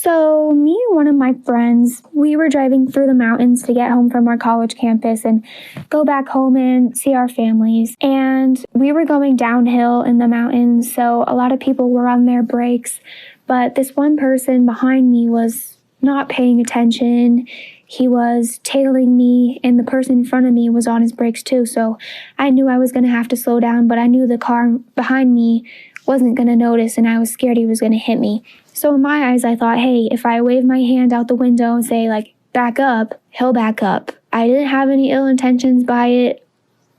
So me and one of my friends, we were driving through the mountains to get home from our college campus and go back home and see our families. And we were going downhill in the mountains, so a lot of people were on their brakes. But this one person behind me was not paying attention. He was tailing me, and the person in front of me was on his brakes too. So I knew I was going to have to slow down, but I knew the car behind me wasn't going to notice, and I was scared he was going to hit me. So in my eyes, I thought, hey, if I wave my hand out the window and say, like, back up, he'll back up. I didn't have any ill intentions by it,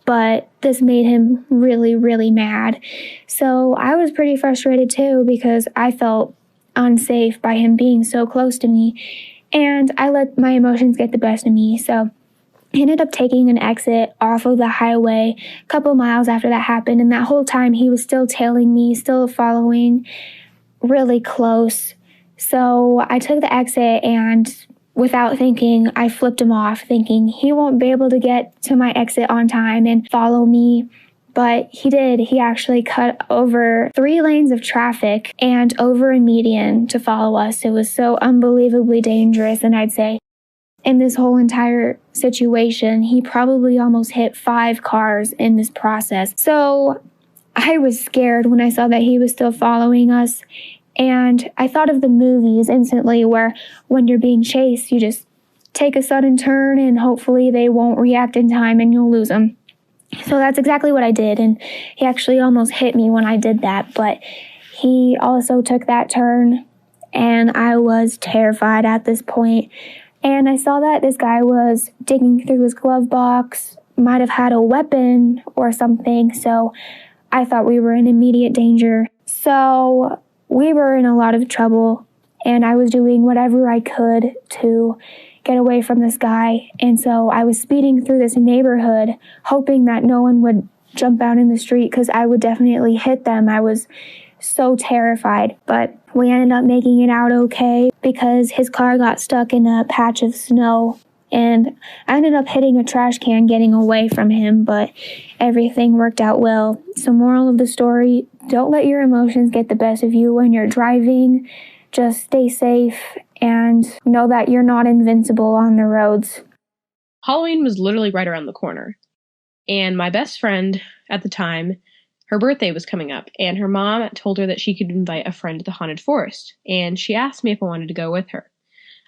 but this made him really, really mad. So I was pretty frustrated too, because I felt unsafe by him being so close to me, and I let my emotions get the best of me. So I ended up taking an exit off of the highway a couple miles after that happened, and that whole time he was still tailing me, still following really close. So I took the exit, and without thinking, I flipped him off, thinking he won't be able to get to my exit on time and follow me. But he did. He actually cut over 3 lanes of traffic and over a median to follow us. It was so unbelievably dangerous, and I'd say in this whole entire situation, he probably almost hit 5 cars in this process. So I was scared when I saw that he was still following us. And I thought of the movies instantly, where when you're being chased, you just take a sudden turn and hopefully they won't react in time and you'll lose them. So that's exactly what I did. And he actually almost hit me when I did that. But he also took that turn, and I was terrified at this point. And I saw that this guy was digging through his glove box, might have had a weapon or something, so I thought we were in immediate danger. So we were in a lot of trouble, and I was doing whatever I could to get away from this guy. And so I was speeding through this neighborhood, hoping that no one would jump out in the street, because I would definitely hit them. I was so terrified, but we ended up making it out okay, because his car got stuck in a patch of snow, and I ended up hitting a trash can getting away from him, but everything worked out well. So moral of the story, don't let your emotions get the best of you when you're driving. Just stay safe and know that you're not invincible on the roads. Halloween was literally right around the corner, and my best friend at the time, her birthday was coming up, and her mom told her that she could invite a friend to the haunted forest, and she asked me if I wanted to go with her.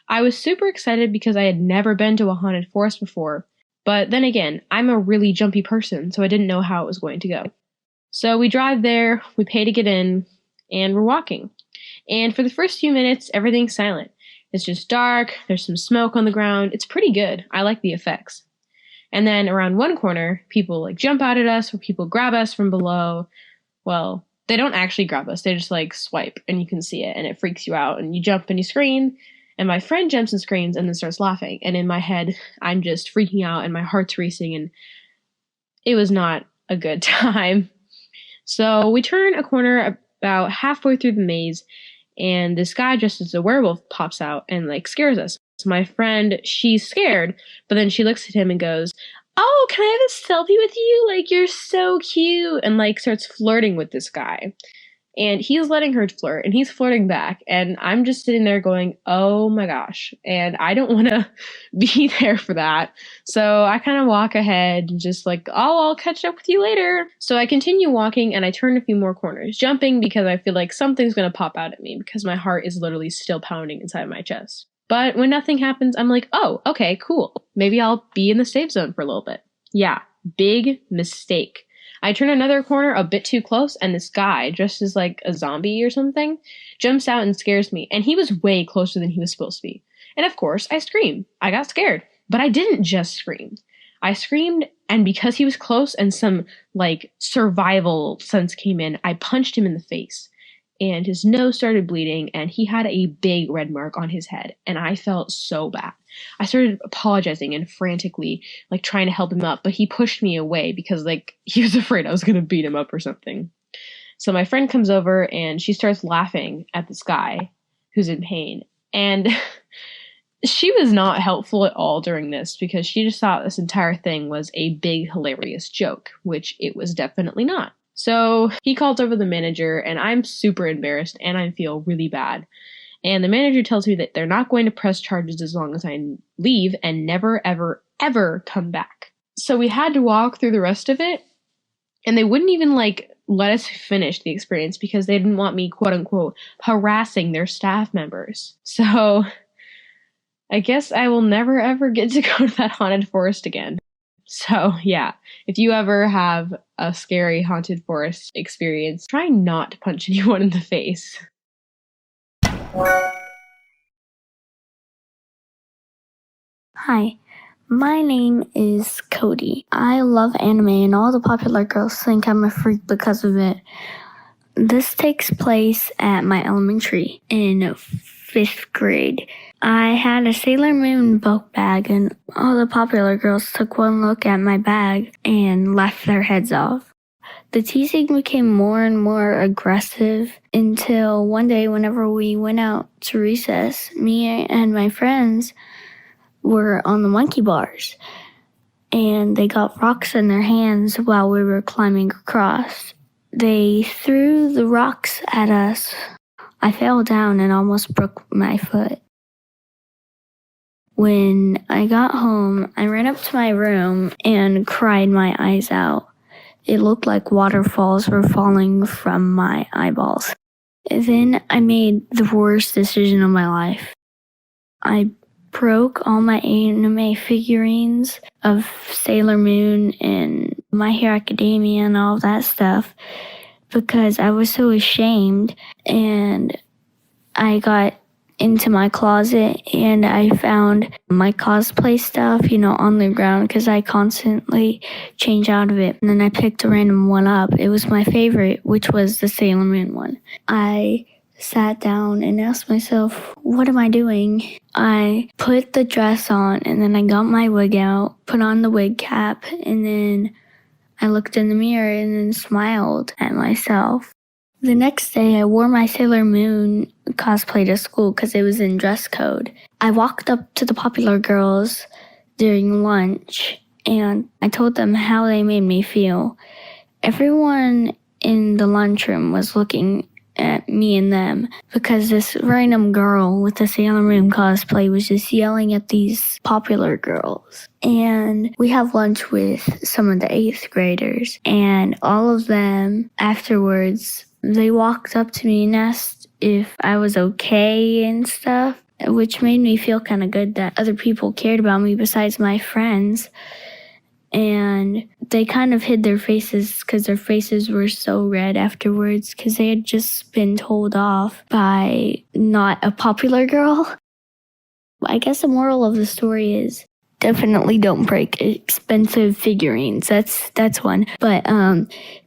I was super excited because I had never been to a haunted forest before, but then again, I'm a really jumpy person, so I didn't know how it was going to go. So we drive there, we pay to get in, and we're walking. And for the first few minutes, everything's silent. It's just dark, there's some smoke on the ground. It's pretty good. I like the effects. And then around one corner, people jump out at us, or people grab us from below. Well, they don't actually grab us. They just swipe, and you can see it, and it freaks you out, and you jump and you scream. And my friend jumps and screams and then starts laughing. And in my head, I'm just freaking out and my heart's racing, and it was not a good time. So we turn a corner about halfway through the maze, and this guy dressed as a werewolf pops out and scares us. So my friend, she's scared, but then she looks at him and goes, "Oh, can I have a selfie with you? You're so cute," and starts flirting with this guy. And he's letting her flirt, and he's flirting back, and I'm just sitting there going, oh my gosh, and I don't want to be there for that. So I kind of walk ahead and just oh, I'll catch up with you later. So I continue walking, and I turn a few more corners, jumping because I feel like something's going to pop out at me, because my heart is literally still pounding inside my chest. But when nothing happens, I'm like, oh, okay, cool. Maybe I'll be in the safe zone for a little bit. Yeah, big mistake. I turn another corner a bit too close, and this guy, dressed as a zombie or something, jumps out and scares me. And he was way closer than he was supposed to be. And of course, I screamed. I got scared. But I didn't just scream. I screamed, and because he was close and some survival sense came in, I punched him in the face. And his nose started bleeding, and he had a big red mark on his head. And I felt so bad. I started apologizing and frantically trying to help him up, but he pushed me away because he was afraid I was going to beat him up or something. So my friend comes over and she starts laughing at this guy who's in pain. And she was not helpful at all during this, because she just thought this entire thing was a big hilarious joke, which it was definitely not. So he calls over the manager, and I'm super embarrassed and I feel really bad. And the manager tells me that they're not going to press charges as long as I leave and never, ever, ever come back. So we had to walk through the rest of it, and they wouldn't even let us finish the experience because they didn't want me, quote unquote, harassing their staff members. So I guess I will never ever get to go to that haunted forest again. So yeah, if you ever have a scary haunted forest experience, try not to punch anyone in the face. Hi, my name is Cody. I love anime and all the popular girls think I'm a freak because of it. This takes place at my elementary in 5th grade. I had a Sailor Moon book bag and all the popular girls took one look at my bag and laughed their heads off. The teasing became more and more aggressive until one day whenever we went out to recess, me and my friends were on the monkey bars and they got rocks in their hands while we were climbing across. They threw the rocks at us. I fell down and almost broke my foot. When I got home, I ran up to my room and cried my eyes out. It looked like waterfalls were falling from my eyeballs. Then I made the worst decision of my life. I broke all my anime figurines of Sailor Moon and My Hero Academia and all that stuff because I was so ashamed, and I got into my closet and I found my cosplay stuff, on the ground because I constantly change out of it. And then I picked a random one up. It was my favorite, which was the Sailor Moon one. I sat down and asked myself, what am I doing? I put the dress on and then I got my wig out, put on the wig cap, and then I looked in the mirror and then smiled at myself. The next day, I wore my Sailor Moon cosplay to school because it was in dress code. I walked up to the popular girls during lunch and I told them how they made me feel. Everyone in the lunchroom was looking at me and them because this random girl with the Sailor Moon cosplay was just yelling at these popular girls. And we have lunch with some of the 8th graders, and all of them afterwards, they walked up to me and asked if I was okay and stuff, which made me feel kind of good that other people cared about me besides my friends. And they kind of hid their faces because their faces were so red afterwards because they had just been told off by not a popular girl. I guess the moral of the story is definitely don't break expensive figurines. That's one. But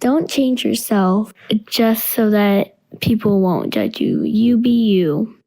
don't change yourself just so that people won't judge you. You be you.